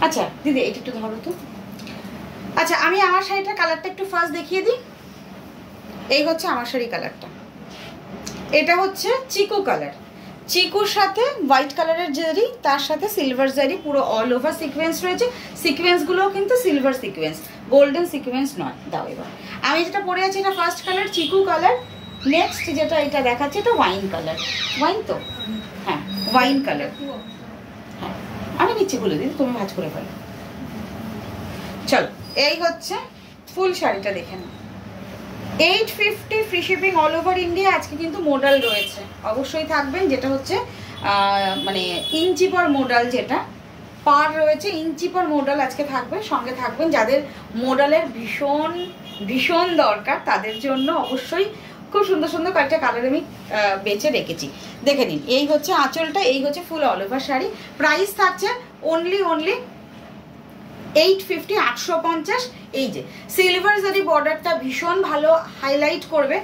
আচ্ছা দিদি এটা একটু ধরো তো। আচ্ছা আমি আমার শাড়িটার কালারটা একটু ফার্স্ট দেখিয়ে দিই। এই হচ্ছে আমার শাড়ি কালারটা, এটা হচ্ছে চিকু কালার, চিকুর সাথে হোয়াইট কালারের জারি, তার সাথে সিলভার জারি, পুরো অল ওভার সিকোয়েন্স রয়েছে। সিকোয়েন্সগুলোও কিন্তু সিলভার সিকোয়েন্স, গোল্ডেন সিকোয়েন্স নয়। দাও এবার আমি যেটা পরে আছি এটা ফার্স্ট কালার চিকু কালার। নেক্সট যেটা এটা দেখাচ্ছে এটা ওয়াইন কালার, ওয়াইন তো হ্যাঁ ওয়াইন কালার। হ্যাঁ আমি নিচ্ছি বলে দিদি, তুমি ভাঁজ করে ফেলো। চলো এই হচ্ছে ফুল শাড়িটা দেখে নাও। 850 free shipping all over India. আজকে কিন্তু মোডাল রয়েছে, অবশ্যই থাকবেন, যেটা হচ্ছে মানে ইঞ্চি পর মোডাল, যেটা পার রয়েছে ইঞ্চি পর মোডাল আজকে থাকবে। সঙ্গে থাকবেন যাদের মোডালের ভীষণ ভীষণ দরকার তাদের জন্য অবশ্যই খুব সুন্দর সুন্দর কয়েকটা কালার আমি বেছে রেখেছি, দেখে নিন। এই হচ্ছে আঁচলটা, এই হচ্ছে full all over sari. Price থাকছে অনলি 850, 850। এই যে সিলভার জারি বর্ডারটা ভীষণ ভালো হাইলাইট করবে।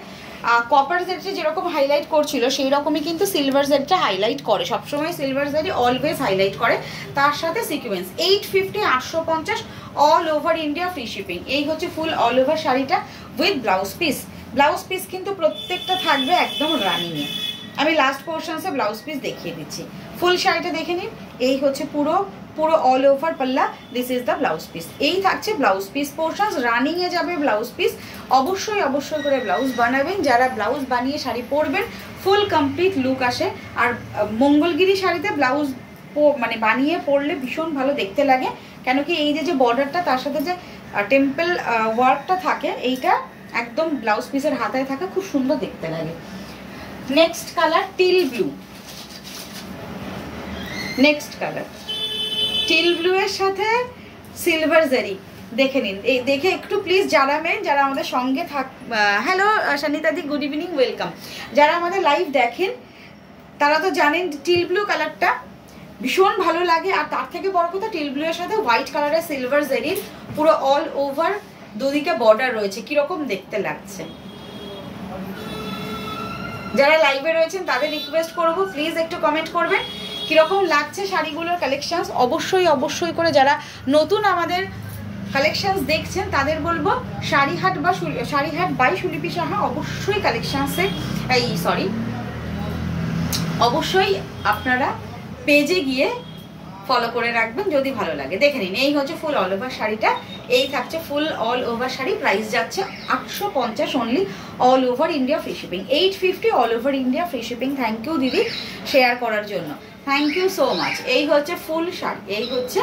কপার জারিটা যেরকম হাইলাইট করছিল সেই রকমই কিন্তু সিলভার জারিটা হাইলাইট করে, সবসময় সিলভার জারি অলওয়েজ হাইলাইট করে। তার সাথে sequence 850, 850 all over India free shipping. এই হচ্ছে ফুল অল ওভার শাড়িটা with blouse piece. Blouse piece কিন্তু প্রত্যেকটা থাকবে একদম রানিংয়ে। আমি লাস্ট পোর্শনসে ব্লাউজ পিস দেখিয়ে দিচ্ছি। ফুল শাড়িটা দেখে নিন। এই হচ্ছে পুরো অল ওভার পাল্লা, this is the blouse piece. এই থাকছে ব্লাউজ পিস পোর্শনস, রানিংয়ে যাবে ব্লাউজ পিস। অবশ্যই অবশ্যই করে ব্লাউজ বানাবেন, যারা ব্লাউজ বানিয়ে শাড়ি পরবেন ফুল কমপ্লিট লুক আসে। আর মঙ্গলগিরি শাড়িতে ব্লাউজ মানে বানিয়ে পরলে ভীষণ ভালো দেখতে লাগে, কেন কি এই যে বর্ডারটা তার সাথে যে টেম্পল ওয়ার্কটা থাকে, এইটা একদম ব্লাউজ পিসের হাতায় থাকে, খুব সুন্দর দেখতে লাগে। Next colour teal blue. Next colour teal blue এর সাথে সিলভার জারি, দেখে নিন। এই দেখে একটু প্লিজ যারা যারা আমাদের সঙ্গে থাক, হ্যালো সানিতাদি, গুড ইভিনিং, ওয়েলকাম। যারা আমাদের লাইভ দেখেন তারা তো জানেন টিল ব্লু কালারটা ভীষণ ভালো লাগে। আর তার থেকে বড় কথা টিল ব্লু এর সাথে হোয়াইট কালারের সিলভার জারির পুরো অল ওভার দুদিকে বর্ডার রয়েছে, কিরকম দেখতে লাগছে। যারা লাইভে রয়েছেন তাদের রিকোয়েস্ট করবো প্লিজ একটু কমেন্ট করবেন কিরকম লাগছে শাড়িগুলোর কালেকশনস। অবশ্যই অবশ্যই করে যারা নতুন আমাদের কালেকশনস দেখছেন তাদের বলবো শাড়িহাট বাই সুলিপি সাহা অবশ্যই কালেকশনসে অবশ্যই আপনারা পেজে গিয়ে ফলো করে রাখবেন যদি ভালো লাগে। দেখে নিন এই হচ্ছে ফুল অল ওভার শাড়িটা, এই থাকছে full all over sari. Price যাচ্ছে 850 only all over India free shipping. 850 all over India free shipping. Thank you দিদি শেয়ার করার জন্য, থ্যাংক ইউ সো মাচ। এই হচ্ছে ফুল শাড়ি, এই হচ্ছে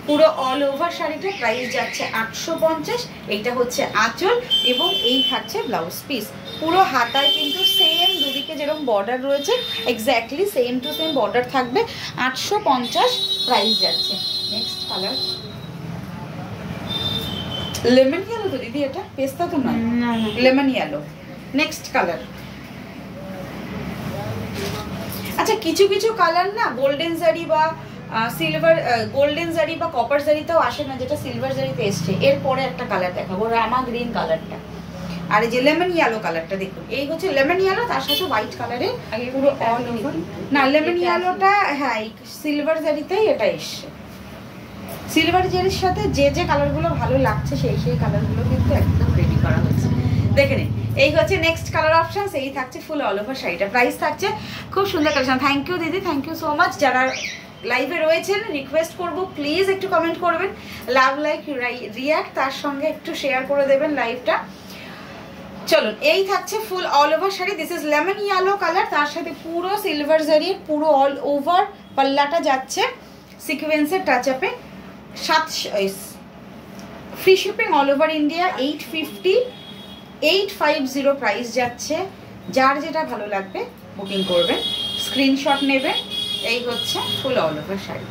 পুরো অল ওভার শাড়িটা, প্রাইস যাচ্ছে 850। এইটা হচ্ছে আঁচল এবং এই থাকছে ব্লাউজ পিস। পুরো হাতায় কিন্তু সেম দুদিকে যেরকম বর্ডার রয়েছে exactly same to same border থাকবে। 850 প্রাইস যাচ্ছে। নেক্সট কালার লেমন ইয়েলো তো দিদি, এটা পেস্তা তো নয়, লেমন ইয়েলো। Next colour. আচ্ছা কিছু কিছু কালার না গোল্ডেন জারি বা সিলভার, গোল্ডেন জারি বা কপার জারিতেও আসে না, যেটা সিলভার জারিতে এসছে। এরপরে একটা কালার দেখাবো, রামা গ্রিন কালারটা। আর এই যে লেমন ইয়েলো কালারটা দেখুন, এই হচ্ছে লেমন ইয়েলো, তার সাথে হোয়াইট কালারের পুরো অল ওভার। না লেমন ইয়েলোটা হ্যাঁ সিলভার জারিতেই এটা এসছে। সিলভার জারির সাথে যে যে কালারগুলো ভালো লাগছে সেই সেই কালারগুলো কিন্তু একদম রেডি করা হয়েছে, দেখে নিন। এই হচ্ছে নেক্সট কালার অপশন, এই থাকছে ফুল অল ওভার শাড়িটা। প্রাইস থাকছে খুব সুন্দর কালেকশন। থ্যাংক ইউ দিদি, থ্যাংক ইউ সো মাচ। যারা লাইভে রয়েছেন রিকোয়েস্ট করব প্লিজ একটু কমেন্ট করবেন, লাভ লাইক রিয়াক্ট, তার সঙ্গে একটু শেয়ার করে দেবেন লাইভটা। চলুন এই থাকছে full all over sari, this is lemon yellow colour, তার সাথে পুরো সিলভার জারির পুরো অল ওভার পাল্লাটা যাচ্ছে সিকোয়েন্সের টাচ আপে। 7 free shipping all over India. 850 price যাচ্ছে। যার যেটা ভালো লাগবে বুকিং করবেন, স্ক্রিনশট নেবেন। এই হচ্ছে full all over sari,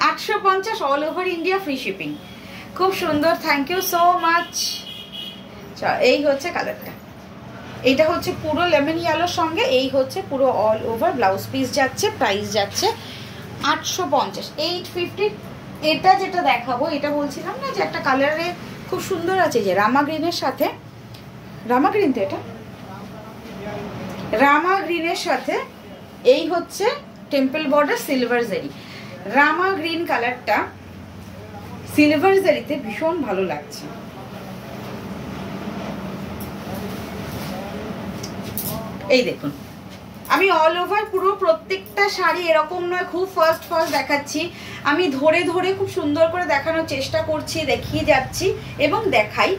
850 all over India free shipping. খুব সুন্দর, থ্যাংক ইউ সো মাচ। এই হচ্ছে কালারটা, এইটা হচ্ছে পুরো লেমন ইয়েলোর সঙ্গে এই হচ্ছে পুরো অল ওভার ব্লাউজ পিস যাচ্ছে। প্রাইস যাচ্ছে 850, 850। এটা যেটা দেখাবো এটা বলছিলাম না যে একটা কালারে খুব সুন্দর আছে, যে রামা গ্রিনের সাথে, রামা গ্রিন তো এটা, রামা গ্রিনের সাথে এই হচ্ছে টেম্পল বর্ডার সিলভার জারি। রামা গ্রিন কালারটা সিলভার জারিতে ভীষণ ভালো লাগছে। এই দেখুন, আমি অল ওভার পুরো প্রত্যেকটা শাড়ি এরকম নয় খুব ফার্স্ট দেখাচ্ছি, আমি ধরে ধরে খুব সুন্দর করে দেখানোর চেষ্টা করছি, দেখিয়ে যাচ্ছি এবং দেখাই।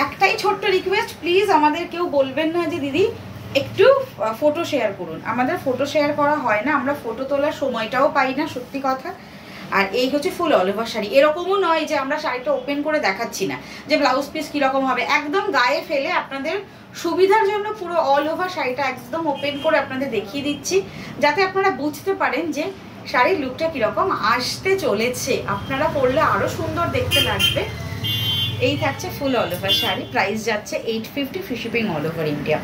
একটাই ছোট্ট রিকোয়েস্ট, প্লিজ আমাদের কেউ বলবেন না যে দিদি একটু ফটো শেয়ার করুন। আমাদের ফটো শেয়ার করা হয় না, আমরা ফটো তোলার সময়টাও পাই না, সত্যি কথা। আর এই হচ্ছে ফুল অল ওভার শাড়ি। এরকমও নয় যে আমরা শাড়িটা ওপেন করে দেখাচ্ছি না, যে ব্লাউজ পিস কীরকম হবে, একদম গায়ে ফেলে আপনাদের সুবিধার জন্য পুরো অল ওভার শাড়িটা একদম ওপেন করে আপনাদের দেখিয়ে দিচ্ছি, যাতে আপনারা বুঝতে পারেন যে শাড়ির লুকটা কীরকম আসতে চলেছে। আপনারা পরলে আরও সুন্দর দেখতে লাগবে। এই থাকছে full all over sari, price যাচ্ছে 850, free shipping all over India.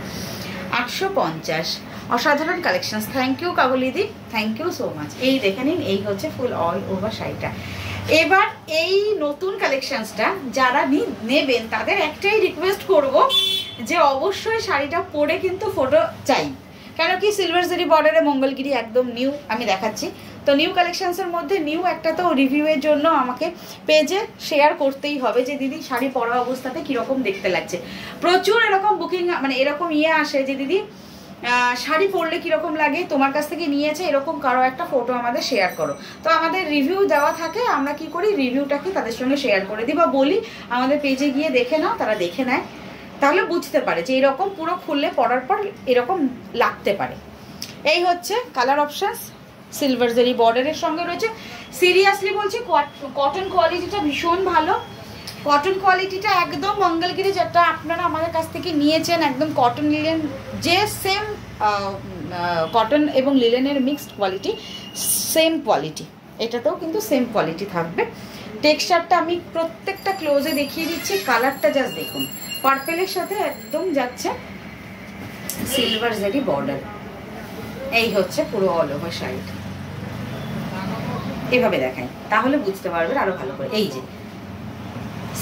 850, অসাধারণ কালেকশনস। থ্যাংক ইউ কাবলিদি, থ্যাংক ইউ সো মাচ। এই দেখে নিন, এই হচ্ছে ফুল অল ওভার শাড়িটা। এবার এই নতুন কালেকশনসটা যারা নেবেন তাদের একটাই রিকোয়েস্ট করব যে অবশ্যই শাড়িটা পরে কিন্তু ফটো চাই, কেন কি সিলভার জারি বর্ডারে মঙ্গলগিরি একদম নিউ আমি দেখাচ্ছি। তো নিউ কালেকশনসের মধ্যে নিউ একটা তো রিভিউয়ের জন্য আমাকে পেজে শেয়ার করতেই হবে যে দিদি শাড়ি পরা অবস্থাতে কীরকম দেখতে লাগছে। প্রচুর এরকম বুকিং মানে এরকম আসে যে দিদি শাড়ি পরলে কীরকম লাগে, তোমার কাছ থেকে নিয়েছে এরকম কারো একটা ফটো আমাদের শেয়ার করো। তো আমাদের রিভিউ দেওয়া থাকে, আমরা কি করি রিভিউটাকে তাদের সঙ্গে শেয়ার করে দিই বা বলি আমাদের পেজে গিয়ে দেখে নাও, তারা দেখে নেয়, তাহলে বুঝতে পারে যে এরকম পুরো খুললে পরার পর এরকম লাগতে পারে। এই হচ্ছে কালার অপশানস, সিলভার জারি বর্ডারের সঙ্গে রয়েছে। সিরিয়াসলি বলছি কটন কোয়ালিটিটা ভীষণ ভালো, কটন কোয়ালিটিটা একদম মঙ্গলগিরি যেটা আপনারা আমাদের কাছ থেকে নিয়েছেন, একদম কটন লিলেন যে সেম কটন এবং লিলেনের মিক্সড কোয়ালিটি, সেম কোয়ালিটি এটাতেও কিন্তু সেম কোয়ালিটি থাকবে। টেক্সচারটা আমি প্রত্যেকটা ক্লোজে দেখিয়ে দিচ্ছি, কালারটা জাস্ট দেখুন, পার্পেলের সাথে একদম যাচ্ছে সিলভার জারি বর্ডার। এই হচ্ছে পুরো অল ওভার শাড়িটা, এভাবে দেখাই তাহলে বুঝতে পারবেন আরো ভালো করে। এই যে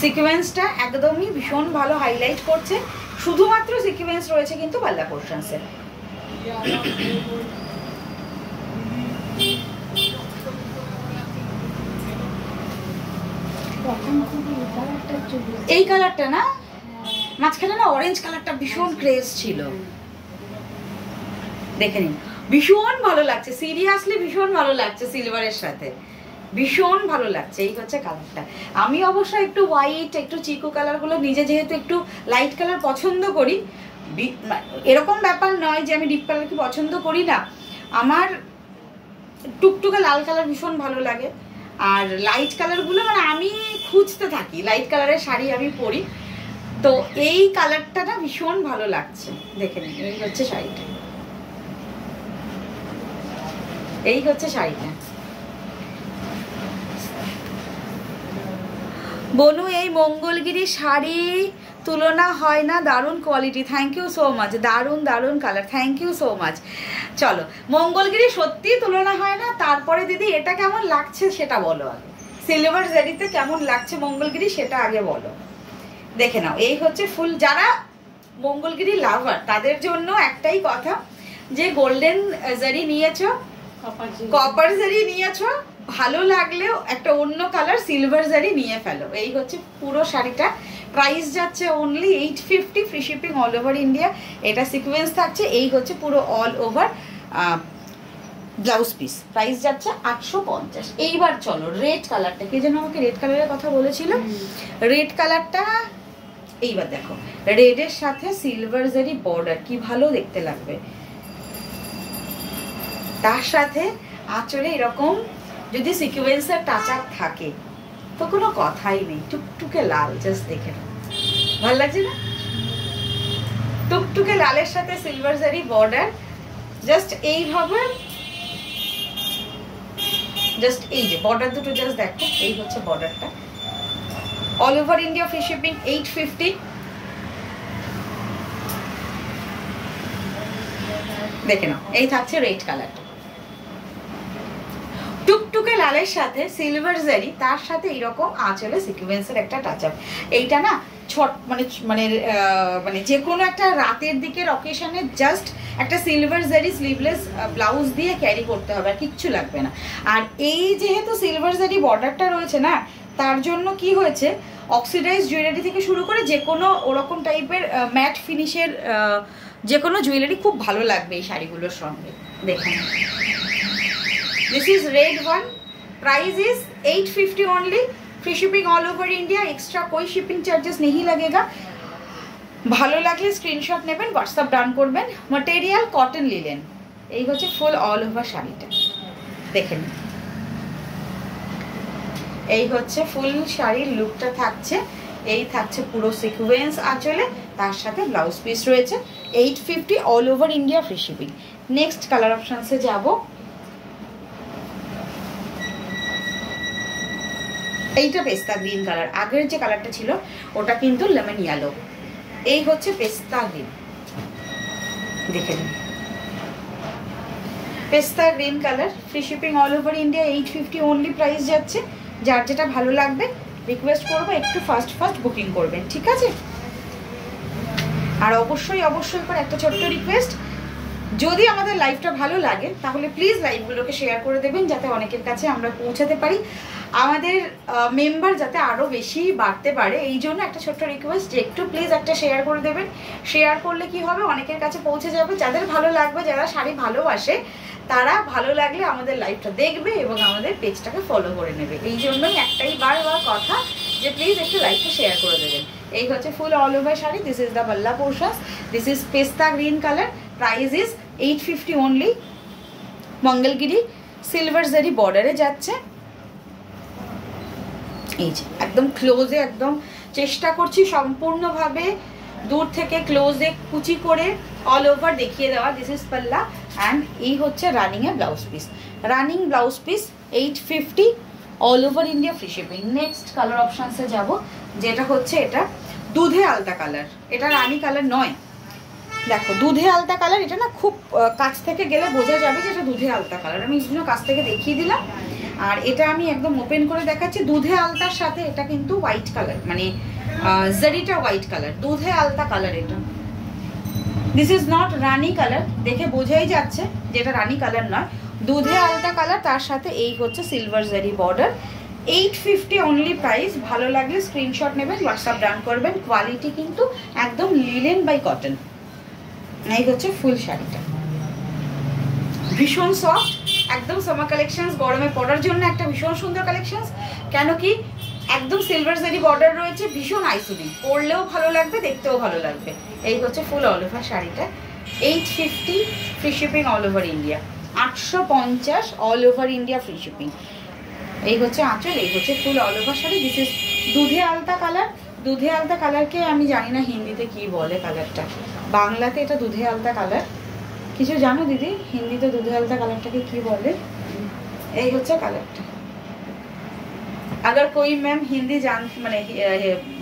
সিকোয়েন্সটা একদমই ভীষণ ভালো হাইলাইট করছে, শুধুমাত্র সিকোয়েন্স রয়েছে কিন্তু পাল্লা পোর্শনসে। এই কালারটা না মাঝখানে না অরেঞ্জ কালারটা ভীষণ ক্রেজ ছিল, দেখে নিন ভীষণ ভালো লাগছে, সিরিয়াসলি ভীষণ ভালো লাগছে, সিলভারের সাথে ভীষণ ভালো লাগছে। এই হচ্ছে কালারটা। আমি অবশ্য একটু হোয়াইট একটু চিকু কালারগুলো নিজে যেহেতু একটু লাইট কালার পছন্দ করি, এরকম ব্যাপার নয় যে আমি ডিপ কালার কি পছন্দ করি না, আমার টুকটুকে লাল কালার ভীষণ ভালো লাগে, আর লাইট কালারগুলো মানে আমি খুঁজতে থাকি, লাইট কালারের শাড়ি আমি পরি, তো এই কালারটা না ভীষণ ভালো লাগছে। দেখে নিন এই হচ্ছে শাড়িটা, এই হচ্ছে শাড়িটা। বনু এই মঙ্গলগিরি শাড়ি তুলনা হয় না, দারুণ quality, thank you so much, দারুণ দারুণ colour, thank you so much. চলো মঙ্গলগিরি সত্যি তুলনা হয় না, তারপরে দিদি এটা কেমন লাগছে সেটা বলো আগে, সিলভার জারিতে কেমন লাগছে মঙ্গলগিরি সেটা আগে বলো। দেখে নাও এই হচ্ছে ফুল, যারা মঙ্গলগিরি লাভার তাদের জন্য একটাই কথা যে গোল্ডেন জারি নিয়েছো, কপার জারি নিয়েছো, ভালো লাগলেও একটা অন্য কালার সিলভার জারি নিয়ে ফেলো। এই হচ্ছে পুরো শাড়িটা, প্রাইস যাচ্ছে only 850, free shipping all over India. এটা সিকোয়েন্স থাকছে, এই হচ্ছে পুরো all over blouse piece, price যাচ্ছে 850। এইবার চলো রেড কালারটা, কে যেন আমাকে রেড কালারের কথা বলেছিল, রেড কালারটা এইবার দেখো, রেডের সাথে সিলভার জারি বর্ডার কি ভালো দেখতে লাগবে, তার সাথে আঁচলে এরকম যদি সিকোয়েন্সের টাচ আপ থাকে তো কোনো কথাই নেই, টুকটুকে লাল, জাস্ট দেখে নাও ভালো লাগছে না, টুকটুকে লালের সাথে সিলভার জারি বর্ডার, জাস্ট এইভাবে, জাস্ট এই যে বর্ডার দুটো জাস্ট দেখো, এই হচ্ছে বর্ডারটা, all over India free shipping 850। দেখে নাও এই থাকছে রেড কালারটা, টুকটুকে টুকটুকে লালের সাথে সিলভার জারি, তার সাথে এইরকম আঁচলে সিকোয়েন্সের একটা টাচ আপ। এইটা না মানে মানে মানে যে কোনো একটা রাতের দিকের অকেশনে জাস্ট একটা সিলভার জারি স্লিভলেস ব্লাউজ দিয়ে ক্যারি করতে হবে, আর কিচ্ছু লাগবে না। আর এই যেহেতু সিলভার জারি বর্ডারটা রয়েছে না, তার জন্য কি হয়েছে, অক্সিডাইজ জুয়েলারি থেকে শুরু করে যে কোনো ওরকম টাইপের ম্যাট ফিনিশের যে কোনো জুয়েলারি খুব ভালো লাগবে এই শাড়িগুলোর সঙ্গে। দেখুন, this is red one, price is 850 only, free shipping all over India, extra कोई शिपिंग चार्जेस नहीं लगेगा। ভালো লাগলে স্ক্রিনশট নেবেন, হোয়াটসঅ্যাপ ডান করবেন। Material cotton linen. এই হচ্ছে ফুল অল ওভার শাড়িটা, দেখেন এই হচ্ছে ফুল শাড়ির লুকটা থাকছে। এই থাকছে পুরো সিকোয়েন্স আঁচলে, তার সাথে ব্লাউজ পিস রয়েছে। 850 all over India, free shipping. Next colour অপশনসে যাব। এইটা পেস্তা গ্রিন কালার, আগের যে কালারটা ছিল ওটা কিন্তু লেমন ইয়েলো। এই হচ্ছে পেস্তা গ্রিন, দেখে নিন পেস্তা green colour, free shipping all over India, 850 only price যাচ্ছে। যার যেটা ভালো লাগবে রিকোয়েস্ট করবো একটু ফাস্ট বুকিং করবেন, ঠিক আছে? আর অবশ্যই করে একটা ছোট্ট রিকোয়েস্ট, যদি আমাদের লাইভটা ভালো লাগে তাহলে প্লিজ লাইভগুলোকে শেয়ার করে দেবেন, যাতে অনেকের কাছে আমরা পৌঁছাতে পারি, আমাদের মেম্বার যাতে আরও বেশি বাড়তে পারে। এই জন্য একটা ছোট্ট রিকোয়েস্ট যে একটু প্লিজ একটা শেয়ার করে দেবেন। শেয়ার করলে কি হবে, অনেকের কাছে পৌঁছে যাবে, যাদের ভালো লাগবে, যারা শাড়ি ভালোবাসে তারা ভালো লাগলে আমাদের লাইভটা দেখবে এবং আমাদের পেজটাকে ফলো করে নেবে। এই জন্যই একটাই বারবার কথা যে প্লিজ একটু লাইভটা শেয়ার করে দেবেন। এই হচ্ছে full all over sari, this is the বাল্লা portions, this is pista green colour, price is 850 only. Mangalagiri silver zari বর্ডারে যাচ্ছে। এই যে একদম ক্লোজে, একদম চেষ্টা করছি সম্পূর্ণভাবে দূর থেকে ক্লোজে কুচি করে অল ওভার দেখিয়ে দেওয়া। দিস ইজ পাল্লা অ্যান্ড এই হচ্ছে রানিং এ blouse piece. Running blouse piece 850 all over India, free shipping. Next colour অপশানসে যাব, যেটা হচ্ছে এটা দুধে আলতা কালার। এটা রানি কালার নয়, দেখো দুধে আলতা কালার। এটা না খুব কাছ থেকে গেলে বোঝা যাবে যে এটা দুধে আলতা কালার। আমি এই জন্য কাছ থেকে দেখিয়ে দিলাম। আর এটা আমি একদম ওপেন করে দেখাচ্ছি। দুধে আলতার সাথে এটা কিন্তু হোয়াইট কালার, মানে জারিটা হোয়াইট কালার, দুধে আলতা কালার এটা। This is not Rani colour, দেখে বোঝাই যাচ্ছে যেটা রানি কালার নয়, দুধে আলতা কালার, তার সাথে এই হচ্ছে সিলভার জারি বর্ডার। 850 only price. ভালো লাগলে স্ক্রিনশট নেবেন, হোয়াটসঅ্যাপ ডান করবেন। কোয়ালিটি কিন্তু একদম লিলেন বাই কটন। এই হচ্ছে ফুল শাড়িটা, ভীষণ সফট, একদম সামার কালেকশনস, গরমে পরার জন্য একটা ভীষণ সুন্দর কালেকশনস। কেন কি একদম সিলভার জারি বর্ডার রয়েছে, ভীষণ আইসুদিং, পরলেও ভালো লাগবে, দেখতেও ভালো লাগবে। এই হচ্ছে ফুল অল ওভার শাড়িটা, 850 free shipping all over India, 850 all over India free shipping. এই হচ্ছে আঁচল, এই হচ্ছে full all over sari. This is দুধে আলতা কালার। দুধে আলতা কালারকে আমি জানি না হিন্দিতে কি বলে কালারটা, বাংলাতে এটা দুধে আলতা কালার। কিছু জানো দিদি হিন্দিতে দুধে আলতা কালারটাকে কি বলে? এই হচ্ছে কালারটা। अगर कोई मैम हिंदी जान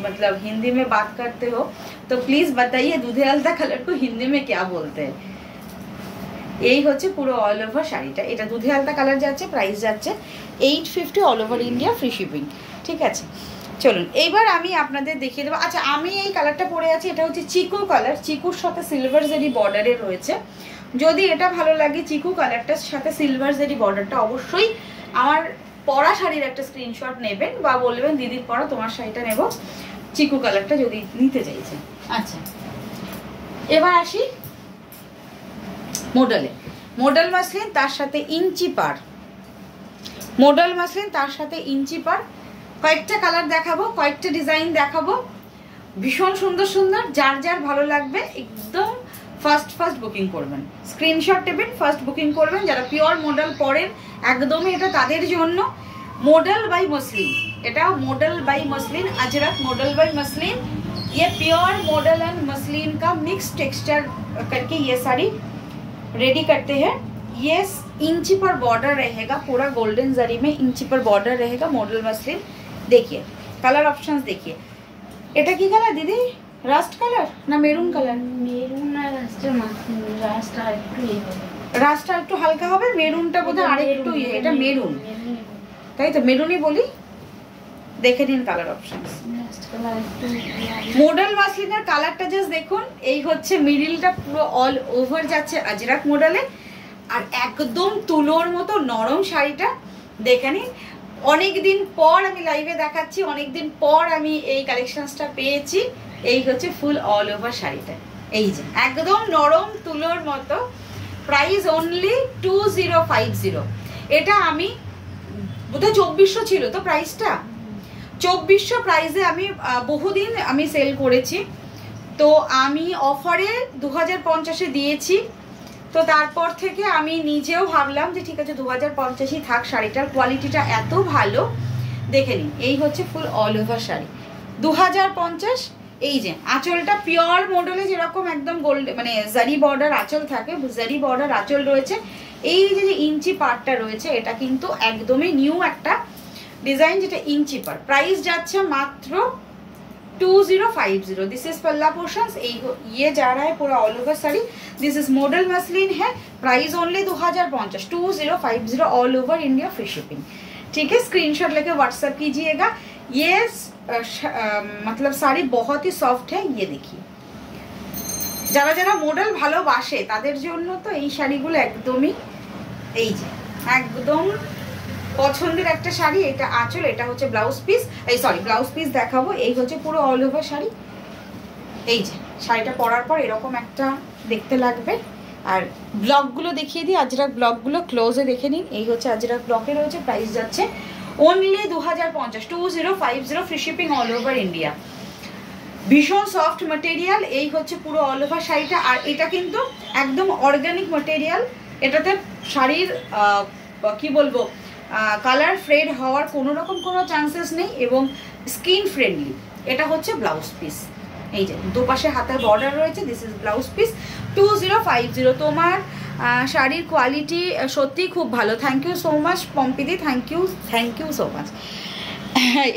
मतलब हिंदी में बात करते हो तो प्लीज बताइए दूधे आलता कलर को हिंदी में क्या बोलते हैं। এই হচ্ছে পুরো অল ওভার শাড়িটা। এটা দুধে আলতা কালার যাচ্ছে, প্রাইস যাচ্ছে 850 all over India, free shipping. ঠিক আছে, চলুন এইবার আমি আপনাদের দেখিয়ে দেবো। আচ্ছা, আমি এই কালারটা পরে আছি, এটা হচ্ছে চিকু কালার, চিকুর সাথে সিলভার জারি বর্ডারে রয়েছে। যদি এটা ভালো লাগে, চিকু কালারটার সাথে সিলভার জারি বর্ডারটা, অবশ্যই আমার পরা শাড়ির একটা স্ক্রিনশট নেবেন বা বলবেন দিদির পরা তোমার শাড়িটা নেব, চিকু কালারটা যদি নিতে চাইছেন। আচ্ছা, এবার আসি মডেলে। মডেল মাসলিন তার সাথে ইঞ্চি পার, মডেল মাসলিন তার সাথে ইঞ্চি পার। কয়েকটা কালার দেখাবো, কয়েকটা ডিজাইন দেখাবো, ভীষণ সুন্দর সুন্দর। যার যার ভালো লাগবে একদম ফার্স্ট বুকিং করবেন, স্ক্রিনশট নেবেন, ফার্স্ট বুকিং করবেন। যারা পিওর মডেল পরেন একদমই এটা তাদের জন্য। मॉडल बाय मसलिन, এটা model by muslin, Ajrak model by muslin. ये प्योर मॉडल एंड मसलिन का मिक्स टेक्सचर करके ये साड़ी रेडी करते हैं। ये इंची पर बॉर्डर रहेगा, पूरा गोल्डन जरी में इंची पर बॉर्डर रहेगा, मॉडल मसलिन। देखिए कलर ऑप्शंस देखिए, এটা কি কালার দিদি? রাস্ট কালার না মেরুন কালার? মেরুন না রাস্টটা একটু রাস্টটা একটু হালকা হবে, মেরুনটা বোধহয় আরেকটু এটা মেরুন। তাই তো, মেরুনই বলি। দেখে নিন কালার অপশন। মডেল মাসলিনের কালারটা জাস্ট দেখুন, এই হচ্ছে মিডিলটা পুরো অল ওভার যাচ্ছে আজরাক মডেলে, আর একদম তুলোর মতো নরম শাড়িটা দেখে নিন। অনেকদিন পর আমি লাইভে দেখাচ্ছি, অনেকদিন পর আমি এই কালেকশনসটা পেয়েছি। এই হচ্ছে ফুল অল ওভার শাড়িটা, এই যে একদম নরম তুলোর মতো। Price only 2050। এটা আমি বোধহয় 2400 ছিল তো প্রাইসটা, 2400 প্রাইসে আমি বহুদিন আমি সেল করেছি। তো আমি অফারে 2050-এ দিয়েছি। তো তারপর থেকে আমি নিজেও ভাবলাম যে ঠিক আছে 2050-ই থাক, শাড়িটার কোয়ালিটিটা এত ভালো। দেখে নিন, এই হচ্ছে ফুল অল ওভার শাড়ি 2050। এই যে আঁচলটা পিওর মডেলে যেরকম একদম গোল্ড মানে জারি বর্ডার আঁচল থাকে, জারি বর্ডার আঁচল রয়েছে। এই যে ইঞ্চি পার্টটা রয়েছে এটা কিন্তু একদমই নিউ একটা ডিজাইন, যেটা ইঞ্চি পার্ট। প্রাইস যাচ্ছে মাত্র 2050। This is palla portions. ये जा रहा है पूरा all over sari. This is model muslin है। Price only 2050, 2050 all over India, free shipping. ठीक है, स्क्रीनशॉट लेके व्हाट्सएप कीजिएगा। ये मतलब साड़ी बहुत ही सॉफ्ट है। ये देखिए, যারা যারা মডেল ভালোবাসে তাদের জন্য তো এই শাড়িগুলো একদমই এই যে একদম পছন্দের একটা শাড়ি। এটা আঁচল, এটা হচ্ছে ব্লাউজ পিস, এই সরি ব্লাউজ পিস দেখাবো। এই হচ্ছে পুরো অল ওভার শাড়ি। এই যে শাড়িটা পরার পর এরকম একটা দেখতে লাগবে। আর ব্লকগুলো দেখিয়ে দিই, আজরাক ব্লকগুলো ক্লোজে দেখে নিন। এই হচ্ছে আজরাক ব্লকে রয়েছে। প্রাইস যাচ্ছে only 2050, 2050, free shipping all over India. ভীষণ সফট ম্যাটেরিয়াল। এই হচ্ছে পুরো অল ওভার শাড়িটা। আর এটা কিন্তু একদম অর্গানিক ম্যাটেরিয়াল। এটাতে শাড়ির কি বলবো কালার ফ্রেড হওয়ার কোনো রকম কোনো চান্সেস নেই এবং স্কিন ফ্রেন্ডলি। এটা হচ্ছে ব্লাউজ পিস। এই যে দুপাশে হাতের বর্ডার রয়েছে। This is blouse piece 2050। তোমার শাড়ির কোয়ালিটি সত্যিই খুব ভালো। থ্যাংক ইউ সো মাচ পম্পিদি, থ্যাংক ইউ সো মাচ।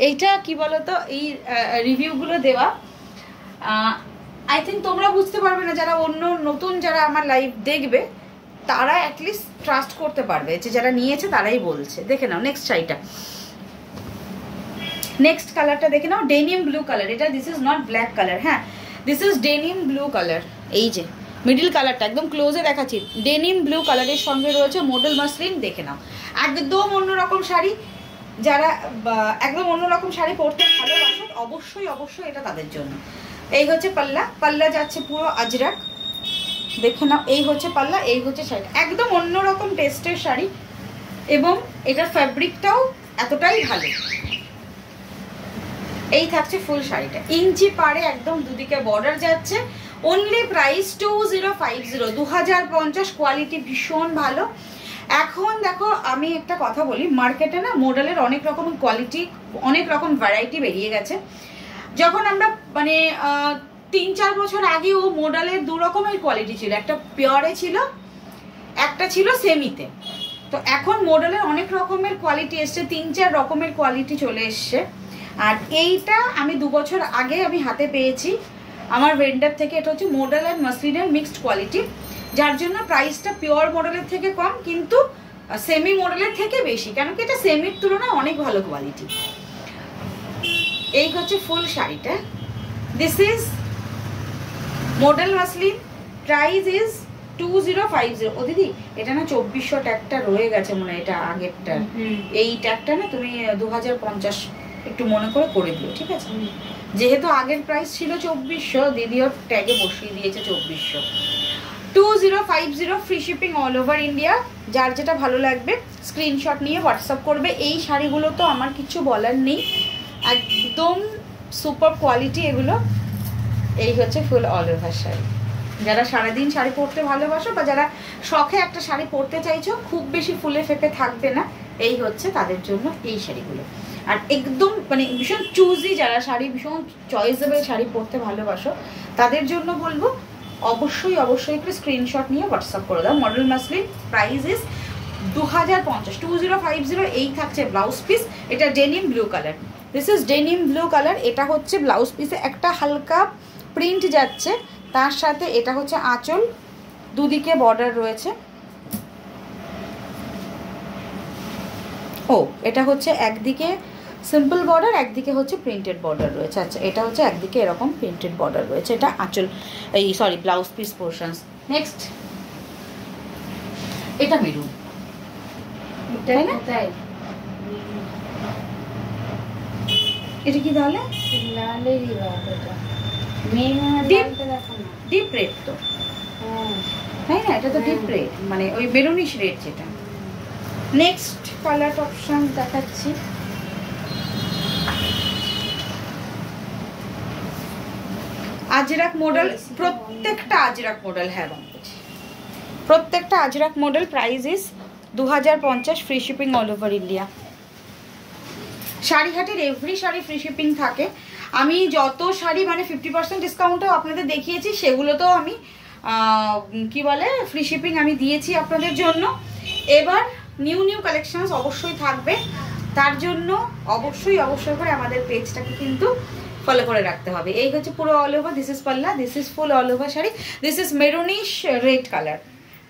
এইটা কি বলতো, এই রিভিউগুলো দেওয়া আই থিঙ্ক তোমরা বুঝতে পারবে না, যারা অন্য নতুন যারা আমার লাইভ দেখবে তারা অ্যাটলিস্ট ট্রাস্ট করতে পারবে যে যারা নিয়েছে তারাই বলছে। দেখে নাও নেক্সট শাড়িটা, নেক্সট কালারটা দেখে নাও। Denim blue colour. এটা this is not black colour, হ্যাঁ this is denim blue colour. এই যে মিডিল কালারটা একদম ক্লোজে দেখাচ্ছি। ডেনিম ব্লু কালারের সঙ্গে রয়েছে মডেল মাসলিন। দেখে নাও একদম অন্যরকম শাড়ি। যারা একদম অন্যরকম শাড়ি পরতে ভালোবাসে অবশ্যই অবশ্যই এটা তাদের জন্য। এই হচ্ছে পাল্লা, পাল্লা যাচ্ছে পুরো আজরাক। দেখে নাও, এই হচ্ছে পাল্লা, এই হচ্ছে শাড়ি। একদম অন্যরকম টেস্টের শাড়ি এবং এটার ফ্যাব্রিকটাও এতটাই ভালো। এই থাকছে ফুল শাড়িটা, ইঞ্চি পাড়ে একদম দুদিকে বর্ডার যাচ্ছে। Only price 2050, 2050। কোয়ালিটি ভীষণ ভালো। এখন দেখো আমি একটা কথা বলি, মার্কেটে না মডেলের অনেক রকম কোয়ালিটি, অনেক রকম ভ্যারাইটি বেরিয়ে গেছে। যখন আমরা মানে 3-4 বছর আগেও মডেলের দু রকমের কোয়ালিটি ছিল, একটা পিওরে ছিল, একটা ছিল সেমিতে। তো এখন মডেলের অনেক রকমের কোয়ালিটি এসছে, 3-4 রকমের কোয়ালিটি চলে এসছে। আর এইটা আমি 2 বছর আগে আমি হাতে পেয়েছি আমার ভেন্ডার থেকে। এটা হচ্ছে মডেল অ্যান্ড মাসলিনের মিক্সড কোয়ালিটি, যার জন্য প্রাইসটা পিওর মডেলের থেকে কম কিন্তু সেমি মডেলের থেকে বেশি, কেন কি এটা সেমির তুলনায় অনেক ভালো কোয়ালিটি। এই হচ্ছে ফুল শাড়িটা। This is model muslin. Price is 2050। ও দিদি এটা না 2400 ট্যাগটা রয়ে গেছে মনে হয়, এটা আগেরটা। এই ট্যাগটা না তুমি 2050 একটু মনে করে দিও, ঠিক আছে? যেহেতু আগের প্রাইস ছিল 2400, দিদিও ট্যাগে বসিয়ে দিয়েছে 2400। 2050 free shipping all over India. যার যেটা ভালো লাগবে স্ক্রিনশট নিয়ে হোয়াটসঅ্যাপ করবে। এই শাড়িগুলো তো আমার কিছু বলার নেই, একদম সুপার কোয়ালিটি এগুলো। এই হচ্ছে ফুল অল ওভার শাড়ি। যারা সারাদিন শাড়ি পরতে ভালোবাসো বা যারা শখে একটা শাড়ি পরতে চাইছো, খুব বেশি ফুলে ফেপে থাকবে না, এই হচ্ছে তাদের জন্য এই শাড়িগুলো। আর একদম মানে ভীষণ চুজি যারা শাড়ি, ভীষণ চয়েসেবল শাড়ি পরতে ভালোবাসো তাদের জন্য বলবো অবশ্যই অবশ্যই একটু স্ক্রিনশট নিয়ে হোয়াটসঅ্যাপ করে দাও। Model muslin. Price is 2050, 2050। এই থাকছে ব্লাউজ পিস। এটা denim blue colour. This is denim blue colour. এটা হচ্ছে ব্লাউজ পিসে একটা হালকা প্রিন্ট যাচ্ছে, তার সাথে এটা হচ্ছে আঁচল, দুদিকে বর্ডার রয়েছে। ও এটা হচ্ছে একদিকে সিম্পল বর্ডার, একদিকে হচ্ছে প্রিন্টেড বর্ডার রয়েছে। আচ্ছা এটা হচ্ছে একদিকে এরকম প্রিন্টেড বর্ডার রয়েছে, এটা আঁচল এই sorry blouse piece portions. Next এটা মেরুন, তাই না? তাই এটা কি তাহলে লালেরই বাদ, এটা মেয়ে ডিপ দেখো না, ডিপ রেড তো, হ্যাঁ তাই না? এটা তো ডিপ রেড মানে ওই মেরুনিশ রেড যেটা। নেক্সট কালার অপশন দেখাচ্ছি, আজরাক মডেল, প্রত্যেকটা আজরাক মডেল, হ্যাঁ প্রত্যেকটা Ajrak model. Price is 2050, free shipping all over India. শাড়িহাটের এভরি শাড়ি ফ্রি শিপিং থাকে। আমি যত শাড়ি মানে 50% ডিসকাউন্টেও আপনাদের দেখিয়েছি, সেগুলোতেও আমি কি বলে ফ্রি শিপিং আমি দিয়েছি আপনাদের জন্য। এবার নিউ নিউ কালেকশনস অবশ্যই থাকবে, তার জন্য অবশ্যই করে আমাদের পেজটাকে কিন্তু ফলো করে রাখতে হবে। এই হচ্ছে পুরো অল ওভার, দিস ইজ পাল্লা, this is full all over sari, this is maroonish red colour,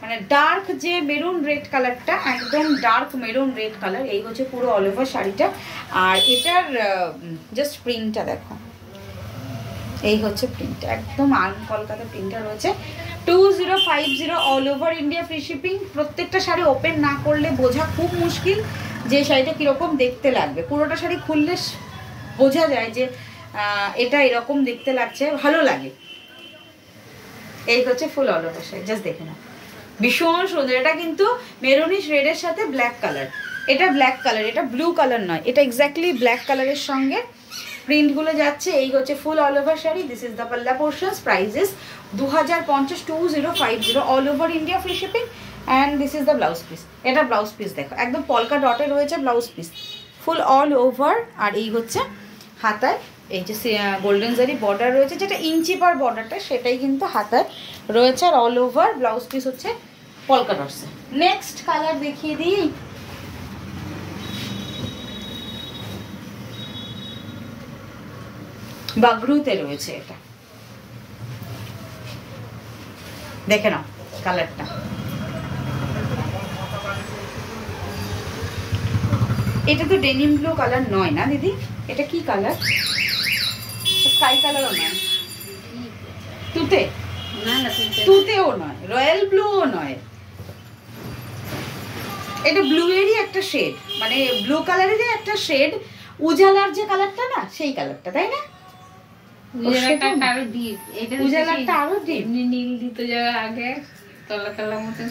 মানে ডার্ক যে মেরুন রেড কালারটা, একদম ডার্ক মেরুন রেড কালার। এই হচ্ছে পুরো অল ওভার শাড়িটা। আর এটার জাস্ট প্রিন্টটা দেখো, এই হচ্ছে প্রিন্টটা, একদম কলকাতা প্রিন্টটা রয়েছে। 2050 all over India free shipping. প্রত্যেকটা শাড়ি ওপেন না করলে বোঝা খুব মুশকিল যে শাড়িটা কীরকম দেখতে লাগবে। পুরোটা শাড়ি খুললে বোঝা যায় যে এটা এরকম দেখতে লাগছে, ভালো লাগে। এই হচ্ছে full all over sari, just দেখে না, ভীষণ সুন্দর। এটা কিন্তু মেরুনিশ রেডের সাথে ব্ল্যাক কালার, এটা ব্ল্যাক কালার, এটা ব্লু কালার নয়, এটা এক্স্যাক্টলি ব্ল্যাক কালারের সঙ্গে প্রিন্টগুলো যাচ্ছে। এই হচ্ছে full all over sari, this is the palla portions, price is 2050, 2050 all over India free shipping. And this is the blouse piece. এটা ব্লাউজ পিস দেখো, একদম পলকা ডটে রয়েছে blouse piece, full all over. আর এই হচ্ছে হাতায় এই যে গোল্ডেন জারি বর্ডার রয়েছে, যেটা ইঞ্চি পার বর্ডারটা সেটাই কিন্তু হাতায় রয়েছে। আর অল ওভার ব্লাউজ পিস হচ্ছে পলকা ডটসে। নেক্সট কালার দেখিয়ে দিই, বাগরুতে রয়েছে, এটা দেখে নাও কালারটা। এটা তো ডেনিম ব্লু কালার নয় না দিদি, এটা কি কালার? স্কাই কালারও নয়, তুতে না না তুতেও নয়, রয়্যাল ব্লুও নয়, এটা ব্লু এরই একটা শেড, মানে ব্লু কালারেরই একটা শেড, উজালার যে কালারটা না সেই কালারটা, তাই না? উজালাটা আরো ডিপ, এটা উজালাটা আরো ডিপ, নীল দিত যাওয়ার আগে তলা তলা মতন।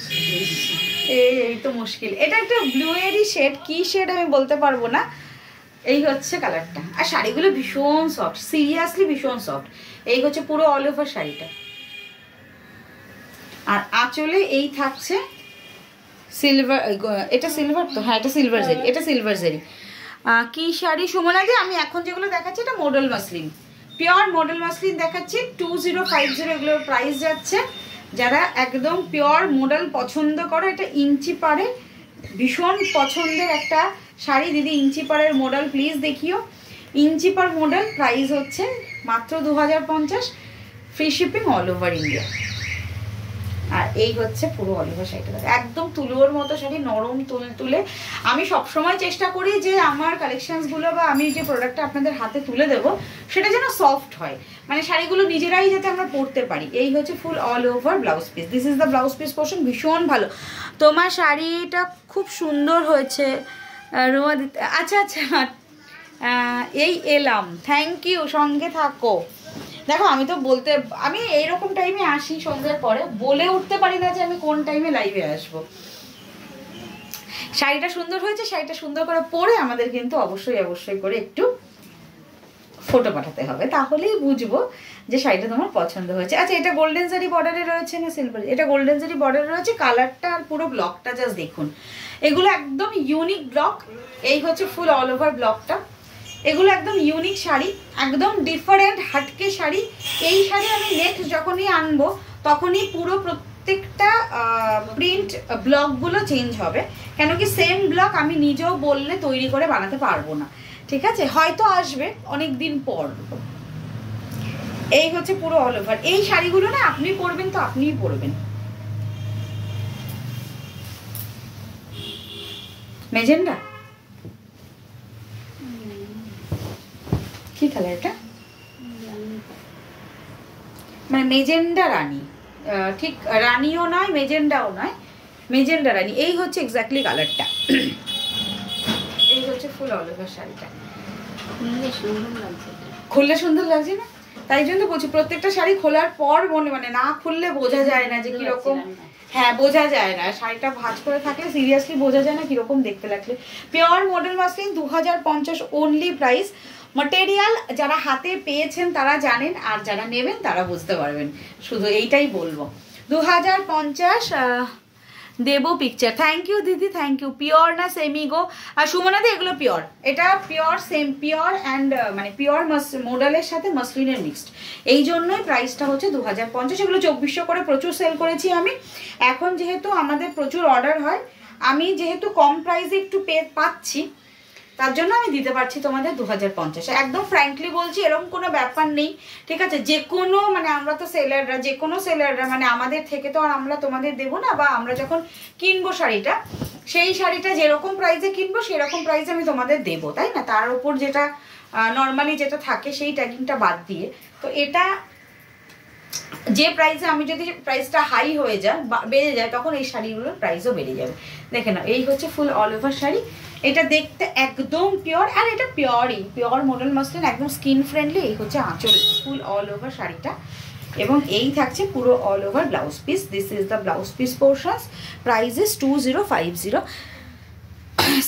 এই তো মুশকিল, এটা একটা ব্লু এরই শেড, কি শেড আমি বলতে পারবো না। এই হচ্ছে কালারটা। আর শাড়িগুলো ভীষণ সফট, সিরিয়াসলি ভীষণ সফট। এই হচ্ছে পুরো অল ওভার শাড়িটা। আর আঁচলে এই থাকছে সিলভার, এটা সিলভার তো, হ্যাঁ এটা সিলভার জেরি, এটা সিলভার জেরি। কি শাড়ি সুমনা দি? আমি এখন যেগুলো দেখাচ্ছি এটা model muslin, pure model muslin দেখাচ্ছি। 2050 এগুলোর প্রাইস যাচ্ছে। যারা একদম পিওর মডেল পছন্দ করে, এটা ইঞ্চি পারে ভীষণ পছন্দের একটা শাড়ি। দিদি ইঞ্চি পারের মডেল প্লিজ দেখিও। ইঞ্চি পার মডেল, প্রাইস হচ্ছে মাত্র 2050, free shipping all over India. আর এই হচ্ছে পুরো অল ওভার শাড়িটা, একদম তুলোর মতো শাড়ি, নরম তুলে। আমি সবসময় চেষ্টা করি যে আমার কালেকশনসগুলো বা আমি যে প্রোডাক্টটা আপনাদের হাতে তুলে দেবো সেটা যেন সফট হয়, মানে শাড়িগুলো নিজেরাই যাতে আমরা পরতে পারি। এই হচ্ছে full all over blouse piece, this is the blouse piece portion, ভীষণ ভালো। তোমার শাড়িটা খুব সুন্দর হয়েছে রোমা দিতে। আচ্ছা এই এলাম, থ্যাংক ইউ, সঙ্গে থাকো। দেখো আমি তো আমি এইরকম টাইমে আসি সন্ধ্যের পরে, বলে উঠতে পারি না যে আমি কোন টাইমে লাইভে আসবো। শাড়িটা সুন্দর হয়েছে, শাড়িটা সুন্দর করে পরে আমাদের কিন্তু অবশ্যই করে একটু ফটো পাঠাতে হবে, তাহলেই বুঝবো যে শাড়িটা তোমার পছন্দ হয়েছে। আচ্ছা এটা গোল্ডেন জারি বর্ডারে রয়েছে না সিলভার? এটা গোল্ডেন জারি বর্ডারে রয়েছে। কালারটা আর পুরো ব্লকটা জাস্ট দেখুন, এগুলো একদম ইউনিক ব্লক। এই হচ্ছে ফুল অল ওভার ব্লকটা। এগুলো একদম ইউনিক শাড়ি, একদম ডিফারেন্ট হাটকে শাড়ি। এই শাড়ি আমি নেক্সট যখনই আনবো তখনই পুরো প্রত্যেকটা প্রিন্ট ব্লকগুলো চেঞ্জ হবে, কেন কি সেম ব্লক আমি নিজেও বললে তৈরি করে বানাতে পারবো না, ঠিক আছে? হয়তো আসবে অনেক দিন পর। এই হচ্ছে পুরো অল ওভার। এই শাড়িগুলো না আপনি পরবেন তো আপনিই পরবেন। মেজেন্ডা কালারটা? মানে মেজেন্ডা রানী, ঠিক রানীও নয় মেজেন্ডাও নয়, মেজেন্ডা রানী। এই হচ্ছে এক্স্যাক্টলি কালারটা। এই হচ্ছে ফুল অল ওভার শাড়িটা। খুললে সুন্দর লাগছে না? তাই জন্য বলছি প্রত্যেকটা শাড়ি খোলার পর মানে না খুললে বোঝা যায় না যে কিরকম। হ্যাঁ, বোঝা যায় না, শাড়িটা ভাঁজ করে থাকলে সিরিয়াসলি বোঝা যায় না কিরকম দেখতে লাগলে। Pure model muslin 2050 only price. Material যারা হাতে পেয়েছেন তারা জানেন, আর যারা নেবেন তারা বুঝতে পারবেন, শুধু এইটাই বলবো। 2050 দেবো পিকচার। থ্যাংক ইউ দিদি, থ্যাংক ইউ। পিওর না সেমি গো? আর সুমনাদি এগুলো পিওর, এটা পিওর সেম পিওর অ্যান্ড মানে পিওর মডেলের সাথে মাসলিনের মিক্সড, এই জন্যই প্রাইসটা হচ্ছে 2050। এগুলো 2400 করে প্রচুর সেল করেছি আমি। এখন যেহেতু আমাদের প্রচুর অর্ডার হয়, আমি যেহেতু কম প্রাইসে একটু পাচ্ছি, তার জন্য আমি দিতে পারছি তোমাদের 2050। একদম ফ্র্যাঙ্কলি বলছি, এরকম কোনো ব্যাপার নেই, ঠিক আছে? যে কোনো মানে আমরা তো সেলাররা, যে কোনো সেলাররা মানে আমাদের থেকে তো আর আমরা তোমাদের দেবো না, বা আমরা যখন কিনবো শাড়িটা, সেই শাড়িটা যেরকম প্রাইসে কিনবো সেরকম প্রাইসে আমি তোমাদের দেবো, তাই না? তার উপর যেটা নর্মালি যেটা থাকে সেই ট্যাগিংটা বাদ দিয়ে। তো এটা যে প্রাইসে, আমি যদি প্রাইসটা হাই হয়ে যায় বা বেড়ে যায়, তখন এই শাড়িগুলোর প্রাইসও বেড়ে যাবে। দেখে না, এই হচ্ছে ফুল অল ওভার শাড়ি। এটা দেখতে একদম পিওর, আর এটা পিওর মডেল মাসলিন, একদম স্কিন ফ্রেন্ডলি। এই হচ্ছে আঁচল, ফুল অল ওভার শাড়িটা, এবং এই থাকছে পুরো all over blouse piece. This is the blouse piece portions. Price is 2050।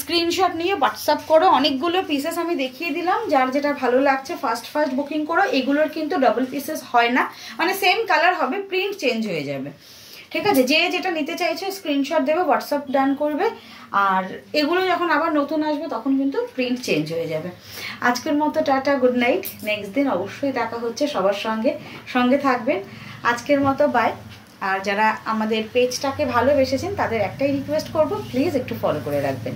Screenshot নিয়ে হোয়াটসঅ্যাপ করো। অনেকগুলো পিসেস আমি দেখিয়ে দিলাম, যার যেটা ভালো লাগছে ফার্স্ট বুকিং করো। এগুলোর কিন্তু ডাবল পিসেস হয় না, মানে সেম কালার হবে, প্রিন্ট চেঞ্জ হয়ে যাবে, ঠিক আছে? যে যেটা নিতে চাইছে স্ক্রিনশট দেবে, হোয়াটসঅ্যাপ ডান করবে, আর এগুলো যখন আবার নতুন আসবে তখন কিন্তু প্রিন্ট চেঞ্জ হয়ে যাবে। আজকের মতো টাটা, গুড নাইট। নেক্সট দিন অবশ্যই দেখা হচ্ছে সবার সঙ্গে থাকবেন। আজকের মতো বাই। আর যারা আমাদের পেজটাকে ভালোবেসেছেন তাদের একটাই রিকোয়েস্ট করব, প্লিজ একটু ফলো করে রাখবেন।